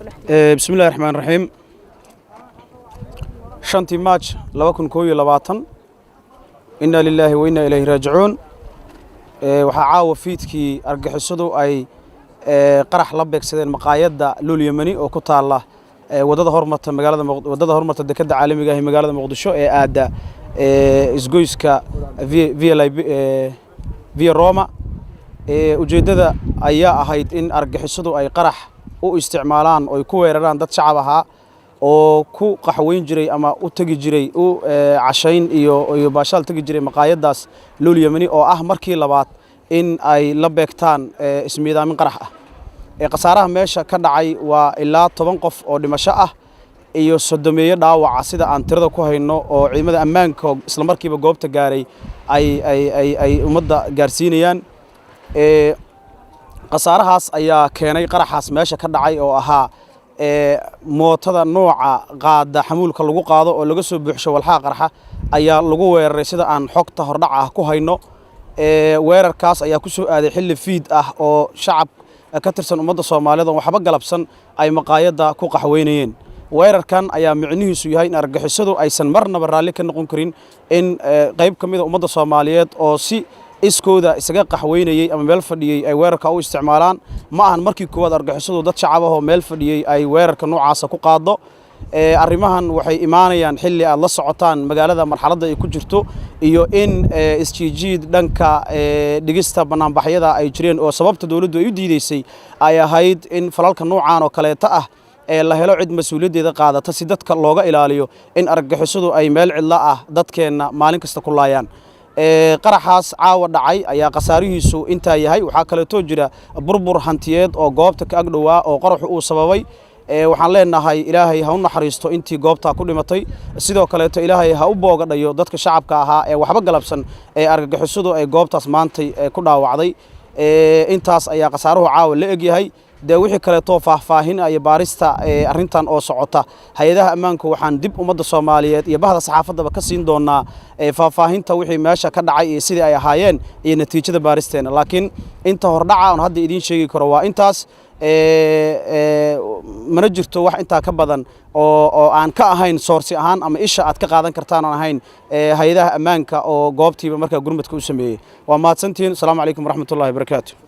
بسم الله الرحمن الرحيم شنتي ماتش 2022 إنا لله وإنا إليه راجعون waxaa caawa fiidkii argixisadu ay qarax la beegsadeen maqaayadda Luul Yemani oo ku taala wadada hormarta dekedda caalamiga ah ee magaalada Muqdisho ee aada isgoyska via Roma ujeedada ayaa ahayd in argixisadu ay qarax u isticmaalaan oo ay ku weeraraan dad shacab ah oo ku qaxweyn jiray ama u tagi jiray cashayn iyo baashaal tagi jiray maqaayadaas Luul Yemani oo ah markii labaad in ay la beegtaan ismiidaamin qarax ah qasaaraha meesha ka dhacay waa ilaa 10 qof oo dhimasho ah iyo 30 dhaawac sida aan tirada ku hayno oo ciidamada ammaanka isla markiiba goobta gaaray ay ummadda gaarsiinayaan qasaarahaas ayaa keenay qaraxaas meesha ka dhacay oo ahaa mootada nooca qaada xamuulka lagu qaado oo laga soo buuxsho walxaha qarxa ayaa lagu weeraray sida aan xogta hordhac ah ku hayno weerarkaas ayaa ku soo aaday xilli fiid ah oo shacab ka tirsan ummadda Soomaaliyeed oo waxba galabsan ay maqaayadda ku qaxweynayeen weerarkan ayaa micnihiisu yahay in argixisadu aysan marnaba raalli ka noqon karin in qayb kamid ah ummadda Soomaaliyeed oo si iskooda isaga qaxweynayay ama meel fadhiyay ay weerarka u isticmaalaan ma ahan markii koowaad argixisadu dad shacab ah oo meel fadhiyay ay weerarka noocaas ku qaado arrimahan waxay imaanayaan xilli aad la socotaan magaalada marxaladda ay ku jirto iyo in isjiijiid dhanka dhigista banaanbaxyada ay jireen oo sababta dawladdu ay u diideysay ay ahayd in falalka noocaan oo kaleeta ah la helo cid mas'uuliyaddeeda qaadata si dadka looga ilaaliyo in argixisadu ay meel cidla ah dadkeena maalin kasta ku laayaan qaraxaas caawa dhacay ayaa qasaarihiisu intaa yahay waxaa kale oo jira burbur hantiyeed oo goobta ka agdhowaa oo qaraxu uu sababay waxaan leenahay ilaahay ha u naxariisto intii goobta ku dhimatay sidoo kale ilaahay ha u boogadhayo dadka shacabka ahaa ee waxba galabsan ee argagixisadu ay goobtaas maantay ku dhaawacday intaas ayaa qasaaruhu caawa la egyahay wixii kale oo faahfaahin ay baarista arintan oo socota hay'adaha ammaanku waxaan dib ummadda Soomaaliyeed iyo bahda saxaafadaba ka siin doonaa faahfaahinta wixii meesha ka dhacay iyo sidii ay ahaayeen iyo natiijada baaristeena laakiin inta hordhaca aan hadda idin sheegi karo waa intaas mana jirto wax inta ka badan oo aan ka ahayn source ahaan ama isha aad ka qaadan kartaan aan ahayn hay'adaha ammaanka oo goobtiiba markaa gurmadka u sameeyay waa mahadsantiin. Assalaamu calaykum waraxmatullaahi wabarakaatuh.